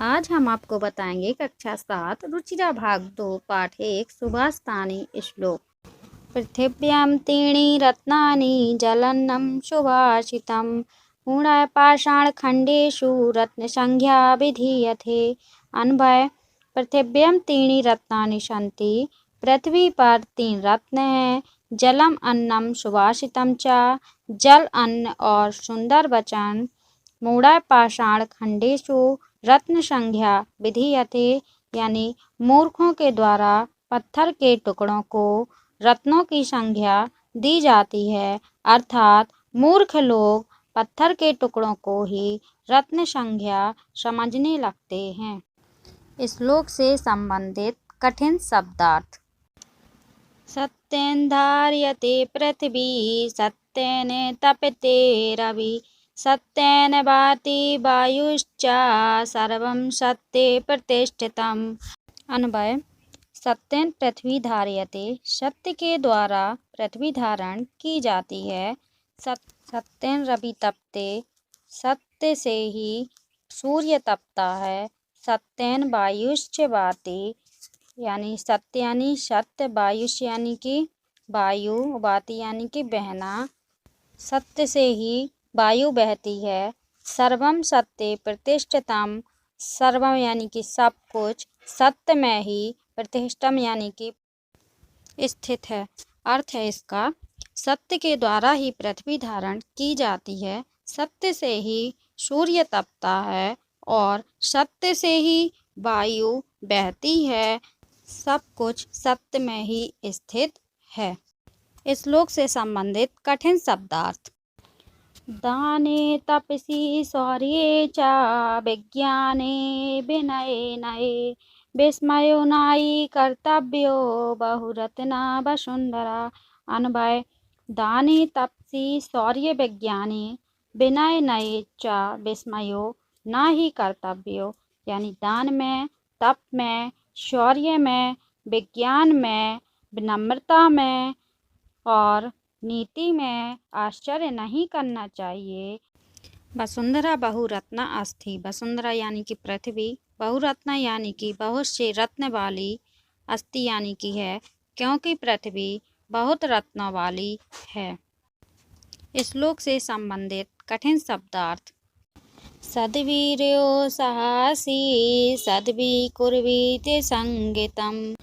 आज हम आपको बताएंगे कक्षा 7 रुचिरा भाग 2 पाठ 1 सुभाषितानि श्लोक। पृथिव्यां त्रीणि रत्नानि जलन्नं सुभाषितं मूढपाषाणखण्डेषु रत्नसंज्ञा विधीयते। अन्वय: पृथिव्यां त्रीणि रत्नानि सन्ति। पृथ्वी पर 3 रत्न हैं, जलम अन्नम सुभाषितम च, जल अन्न और सुंदर वचन। मूढपाषाणखण्डेषु रत्न संज्ञा विधीयते, यानी मूर्खों के द्वारा पत्थर के टुकड़ों को रत्नों की संज्ञा दी जाती है। अर्थात मूर्ख लोग पत्थर के टुकड़ों को ही रत्न संज्ञा समझने लगते हैं। श्लोक से संबंधित कठिन शब्दार्थ। सत्येन धार्यते पृथ्वी, सत्येन तपते रवि, सत्येन भाति वायुश्च, सर्वं सत्ये प्रतिष्ठितम्। अन्वय: सत्येन पृथ्वी धार्यते, सत्य के द्वारा पृथ्वी धारण की जाती है। सत्येन रवि तपते, सत्य से ही सूर्य तपता है। सत्येन वायुश्च भाति, यानी सत्य यानी सत्य, वायुश्च यानी कि वायु, भाति यानी कि बहना, सत्य से ही वायु बहती है। सर्वम सत्य प्रतिष्ठितम, सर्वम यानी कि सब कुछ, सत्य में ही, प्रतिष्ठम यानी कि स्थित है। अर्थ है इसका, सत्य के द्वारा ही पृथ्वी धारण की जाती है, सत्य से ही सूर्य तपता है और सत्य से ही वायु बहती है। सब कुछ सत्य में ही स्थित है। श्लोक से संबंधित कठिन शब्दार्थ। दाने तपसि शौर्ये च, विज्ञाने विनये नये, विस्मयो नायि कर्तव्यो बहुरत्ना वसुंधरा। अन्वय: दाने तपसि शौर्य विज्ञाने विनय नये च, विस्मयो नाहि कर्तव्यो, यानी दान में, तप में, शौर्य में, विज्ञान में, विनम्रता में और नीति में आश्चर्य नहीं करना चाहिए। वसुंधरा बहुरत्ना अस्थि, वसुंधरा यानी कि पृथ्वी, बहुरत्ना यानी कि बहुत से रत्न वाली, अस्थि यानी कि है, क्योंकि पृथ्वी बहुत रत्नों वाली है। श्लोक से संबंधित कठिन शब्दार्थ। सद्वीर्यो साहसी, सद्वी कुर्वीते संगितम,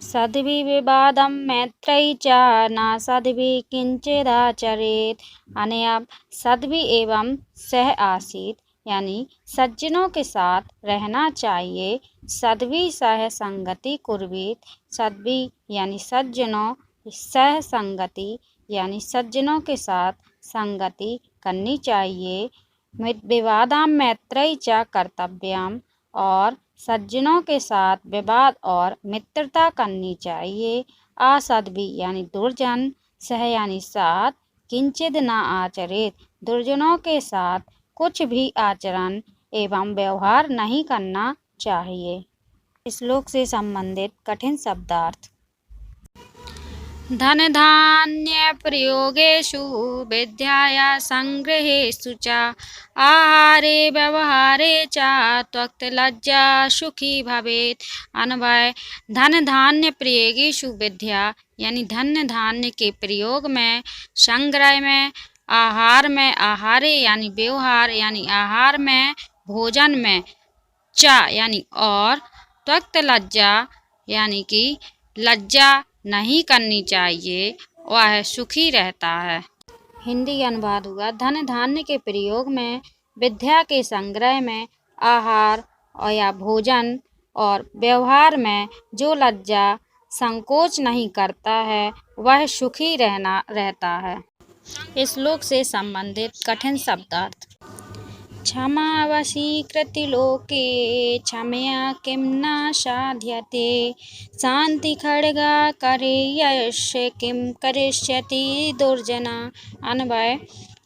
सद्वी विवादम मैत्री च, न सद्वी किंचिदाचरेत। अनया सद्वी एवं सह आसीत, यानी सज्जनों के साथ रहना चाहिए। सद्वी सह संगति कुर्वीत, सद्वी यानी सज्जनों, सह संगति यानी सज्जनों के साथ संगति करनी चाहिए। विवादाम मैत्री च कर्तव्यम, और सज्जनों के साथ विवाद और मित्रता करनी चाहिए। असद्वी यानी दुर्जन, सह यानी साथ, किंचित न आचरित, दुर्जनों के साथ कुछ भी आचरण एवं व्यवहार नहीं करना चाहिए। श्लोक से संबंधित कठिन शब्दार्थ। धन धान्य प्रयोगेषु, विद्याया संग्रहेषु च, आहारे व्यवहारे च, त्वक् लज्जा सुखी भवेत्। अन्वय: धन धान्य प्रयोगेषु, विद्या यानी धन धान्य के प्रयोग में, संग्रह में, आहार में, आहारे यानी व्यवहार यानी आहार में, भोजन में, च यानी और, त्वक् लज्जा यानी कि लज्जा नहीं करनी चाहिए, वह सुखी रहता है। हिंदी अनुवाद हुआ: धन धान्य के प्रयोग में, विद्या के संग्रह में, आहार और या भोजन और व्यवहार में जो लज्जा संकोच नहीं करता है, वह सुखी रहता है। श्लोक से संबंधित कठिन शब्दार्थ। क्षमा वशीकृति लोके, क्षमया किं न साध्यते, शांति खड्गा करे यस्य, किं करिष्यति दुर्जना। अन्वय: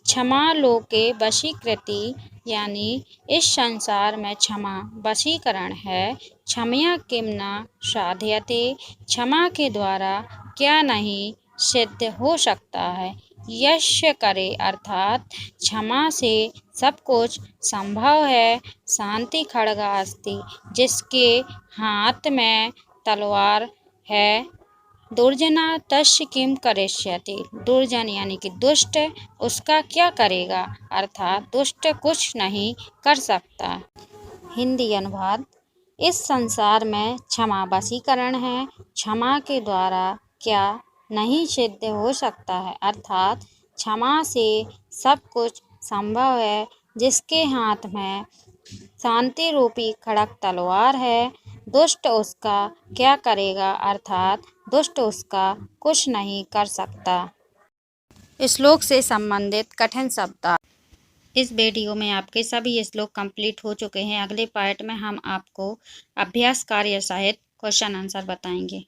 क्षमा लोके वशीकृति, यानी इस संसार में क्षमा वशीकरण है। क्षमया किं न साध्यते, क्षमा के द्वारा क्या नहीं सिद्ध हो सकता है, यश करे अर्थात क्षमा से सब कुछ संभव है। शांति खड्गा अस्ति, जिसके हाथ में तलवार है। दुर्जना तस्य किम करिष्यति, दुर्जन यानी कि दुष्ट उसका क्या करेगा, अर्थात दुष्ट कुछ नहीं कर सकता। हिंदी अनुवाद। इस संसार में क्षमा वशीकरण है। क्षमा के द्वारा क्या नहीं सिद्ध हो सकता है, अर्थात क्षमा से सब कुछ संभव है। जिसके हाथ में शांति रूपी खड़ग तलवार है, दुष्ट उसका क्या करेगा, अर्थात दुष्ट उसका कुछ नहीं कर सकता। श्लोक से संबंधित कठिन शब्द। इस वीडियो में आपके सभी श्लोक कंप्लीट हो चुके हैं। अगले पार्ट में हम आपको अभ्यास कार्य सहित क्वेश्चन आंसर बताएंगे।